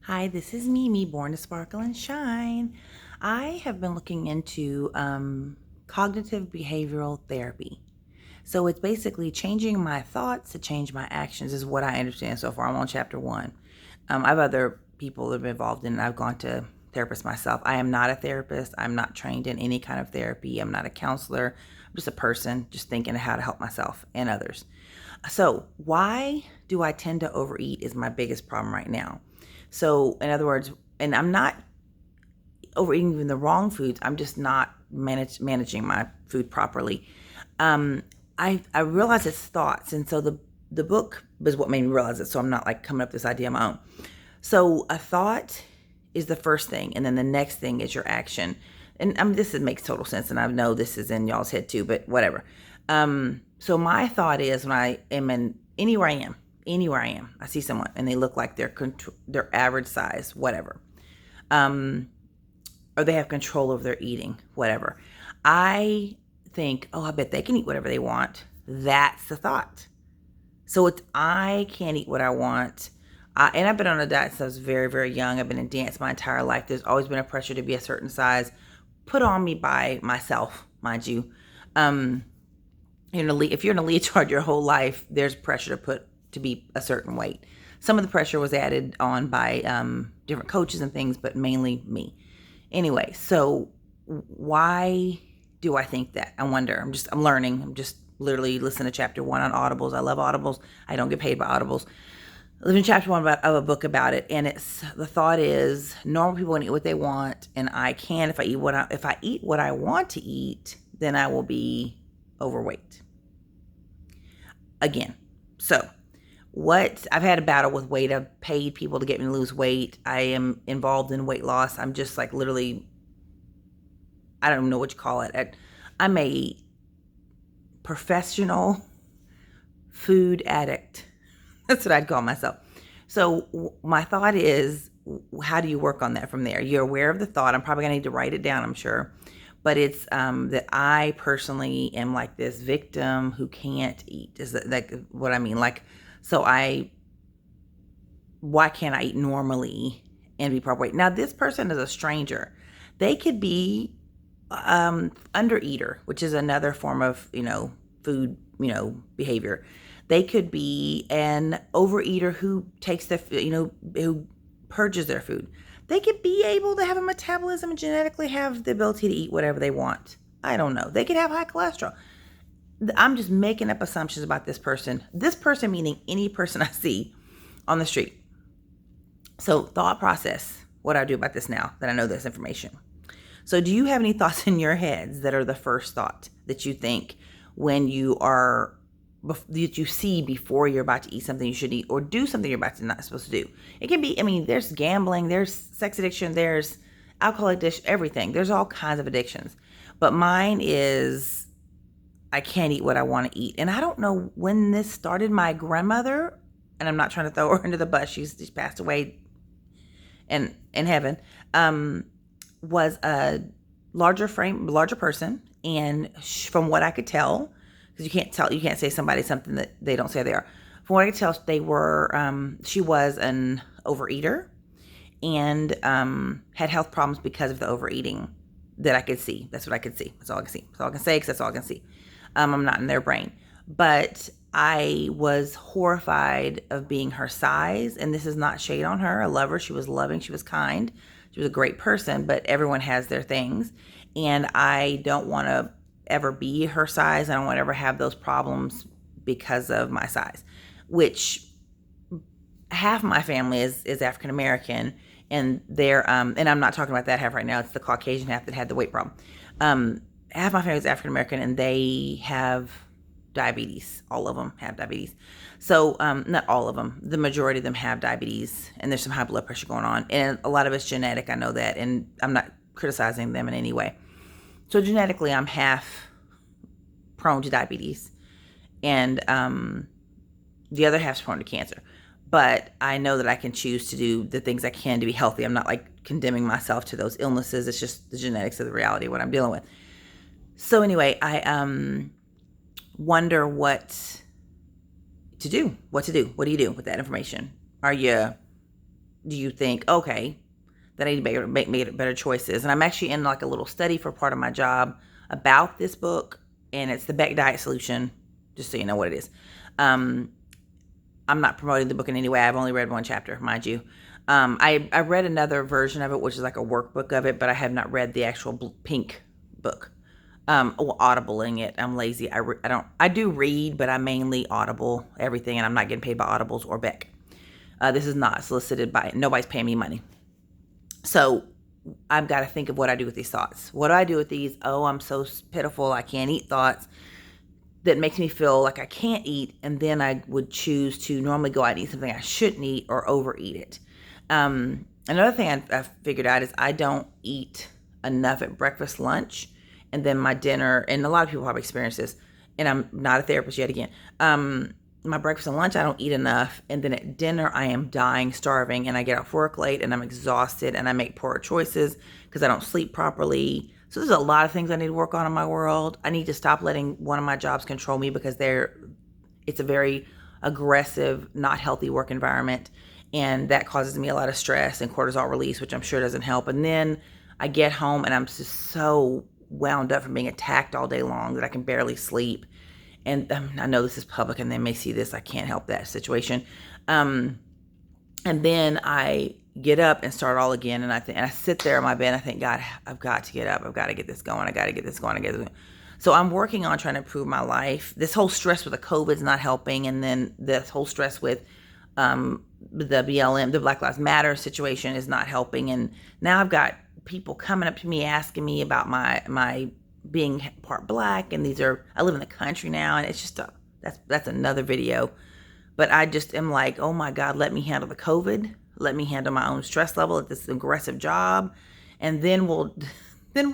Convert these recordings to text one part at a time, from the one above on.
Hi, this is Mimi, born to sparkle and shine. I have been looking into cognitive behavioral therapy. So it's basically changing my thoughts to change my actions, is what I understand so far. I'm on chapter one. I have other people that have been involved in it. I've gone to therapists myself. I am not a therapist. I'm not trained in any kind of therapy. I'm not a counselor. I'm just a person just thinking of how to help myself and others. So, why do I tend to overeat is my biggest problem right now. So, in other words, and I'm not overeating even the wrong foods. I'm just not managing my food properly. Um, I realize it's thoughts, and so the book is what made me realize it. So I'm not like coming up with this idea on my own. So a thought is the first thing, and then the next thing is your action. And this makes total sense, and I know this is in y'all's head too, but whatever. So my thought is when I am in anywhere I am, I see someone and they look like they're average size, whatever. Um, or they have control over their eating, whatever. I think, oh, I bet they can eat whatever they want. That's the thought. So it's I can't eat what I want. And I've been on a diet since I was very, very young. I've been in dance my entire life. There's always been a pressure to be a certain size put on me by myself, mind you. Um, if you're in a leotard your whole life, there's pressure to be a certain weight. Some of the pressure was added on by different coaches and things, but mainly me. Anyway, so why do I think that? I wonder. I'm learning. I'm just literally listening to chapter one on Audibles. I love Audibles. I don't get paid by Audibles. I live in chapter one of a book about it, and it's the thought is normal people can eat what they want, and I can if I eat what I want to eat, then I will be overweight again. So what I've had a battle with weight. I've paid people to get me to lose weight. I am involved in weight loss. I'm just like literally, I don't know what you call it. I'm a professional food addict. That's what I'd call myself. So my thought is, how do you work on that from there? You're aware of the thought. I'm probably gonna need to write it down, I'm sure. But it's that I personally am like this victim who can't eat. Is that like what I mean? Like, so why can't I eat normally and be proper weight? Now, this person is a stranger. They could be undereater, which is another form of, food, behavior. They could be an overeater who takes who purges their food. They could be able to have a metabolism and genetically have the ability to eat whatever they want. I don't know. They could have high cholesterol. I'm just making up assumptions about this person. This person meaning any person I see on the street. So, thought process. What do I do about this now that I know this information? So, do you have any thoughts in your heads that are the first thought that you think when that you see before you're about to eat something you should eat or do something you're about to not supposed to do? It can be, there's gambling, there's sex addiction, there's alcohol addiction, everything. There's all kinds of addictions. But mine is I can't eat what I want to eat. And I don't know when this started. My grandmother, and I'm not trying to throw her under the bus, she's passed away in heaven, was a larger person, and from what I could tell, because you can't say somebody something that they don't say they are. From what I could tell, she was an overeater and had health problems because of the overeating that I could see. That's what I could see. That's all I can see. That's all I can say because that's all I can see. I'm not in their brain, but I was horrified of being her size, and this is not shade on her. I love her. She was loving. She was kind. She was a great person, but everyone has their things, and I don't want to ever be her size. I don't want to ever have those problems because of my size, which half my family is African American, and they're and I'm not talking about that half right now. It's the Caucasian half that had the weight problem. Half my family is African American, and they have diabetes. All of them have diabetes. So not all of them. The majority of them have diabetes, and there's some high blood pressure going on, and a lot of it's genetic. I know that, and I'm not criticizing them in any way. So genetically, I'm half prone to diabetes, and the other half's prone to cancer. But I know that I can choose to do the things I can to be healthy. I'm not like condemning myself to those illnesses. It's just the genetics of the reality of what I'm dealing with. So anyway, I wonder what to do. What do you do with that information? Are you do you think, okay, that I need to make better choices? And I'm actually in like a little study for part of my job about this book, and it's the Beck Diet Solution, just so you know what it is. I'm not promoting the book in any way. I've only read one chapter, mind you. I read another version of it, which is like a workbook of it, but I have not read the actual pink book. Audibling it. I'm lazy. I do read, but I mainly audible everything, and I'm not getting paid by Audibles or Beck. This is not solicited by, nobody's paying me money. So I've got to think of what I do with these thoughts. What do I do with these? Oh, I'm so pitiful, I can't eat thoughts that makes me feel like I can't eat. And then I would choose to normally go out and eat something I shouldn't eat or overeat it. Another thing I've figured out is I don't eat enough at breakfast, lunch, and then my dinner. And a lot of people have experienced this, and I'm not a therapist yet again. My breakfast and lunch, I don't eat enough. And then at dinner, I am dying, starving, and I get off work late and I'm exhausted and I make poor choices because I don't sleep properly. So there's a lot of things I need to work on in my world. I need to stop letting one of my jobs control me because it's a very aggressive, not healthy work environment. And that causes me a lot of stress and cortisol release, which I'm sure doesn't help. And then I get home and I'm just so wound up from being attacked all day long that I can barely sleep. And I know this is public and they may see this. I can't help that situation. And then I get up and start all again. And I sit there in my bed and I think, God, I've got to get up. I've got to get this going. I got to get this going. So I'm working on trying to improve my life. This whole stress with the COVID's not helping. And then this whole stress with the BLM, the Black Lives Matter situation is not helping. And now I've got people coming up to me asking me about my being part Black, and I live in the country now, and it's just that's another video. But I just am like, oh my God, let me handle the COVID, let me handle my own stress level at this aggressive job, and then we'll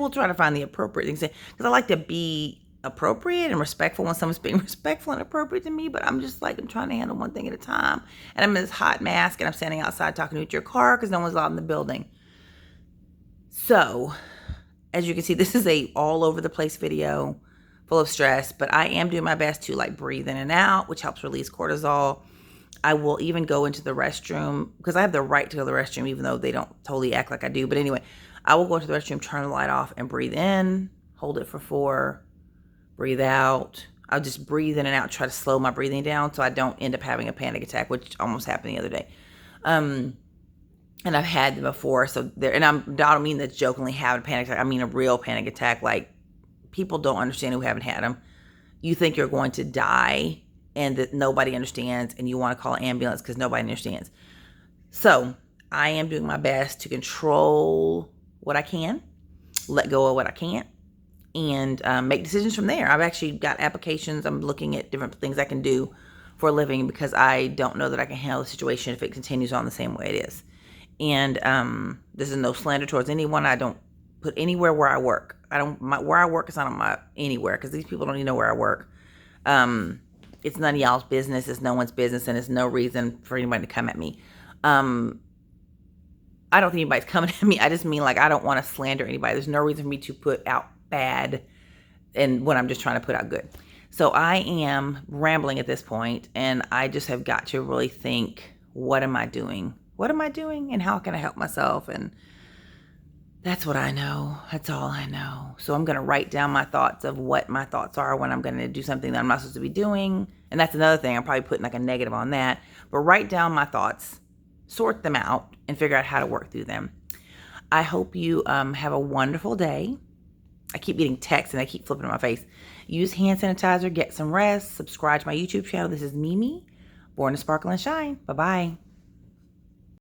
try to find the appropriate things. Because I like to be appropriate and respectful when someone's being respectful and appropriate to me, but I'm just like, I'm trying to handle one thing at a time, and I'm in this hot mask, and I'm standing outside talking to you at your car because no one's allowed in the building. So as you can see, this is a all over the place video full of stress, but I am doing my best to like breathe in and out, which helps release cortisol. I will even go into the restroom because I have the right to go to the restroom, even though they don't totally act like I do. But anyway, I will go into the restroom, turn the light off, and breathe in, hold it for 4, breathe out. I'll just breathe in and out, try to slow my breathing down so I don't end up having a panic attack, which almost happened the other day. And I've had them before, and I don't mean that jokingly have a panic attack. I mean a real panic attack. Like, people don't understand who haven't had them. You think you're going to die, and that nobody understands, and you want to call an ambulance because nobody understands. So I am doing my best to control what I can, let go of what I can't, and make decisions from there. I've actually got applications. I'm looking at different things I can do for a living because I don't know that I can handle the situation if it continues on the same way it is. And this is no slander towards anyone. I don't put anywhere where I work. Where I work is not on my anywhere because these people don't even know where I work. It's none of y'all's business. It's no one's business, and it's no reason for anybody to come at me. I don't think anybody's coming at me. I just mean, like, I don't want to slander anybody. There's no reason for me to put out bad and when I'm just trying to put out good. So I am rambling at this point, and I just have got to really think, what am I doing? What am I doing, and how can I help myself? And that's what I know. That's all I know. So I'm going to write down my thoughts of what my thoughts are when I'm going to do something that I'm not supposed to be doing. And that's another thing. I'm probably putting like a negative on that. But write down my thoughts, sort them out, and figure out how to work through them. I hope you have a wonderful day. I keep getting texts and they keep flipping in my face. Use hand sanitizer, get some rest, subscribe to my YouTube channel. This is Mimi, Born to Sparkle and Shine. Bye-bye.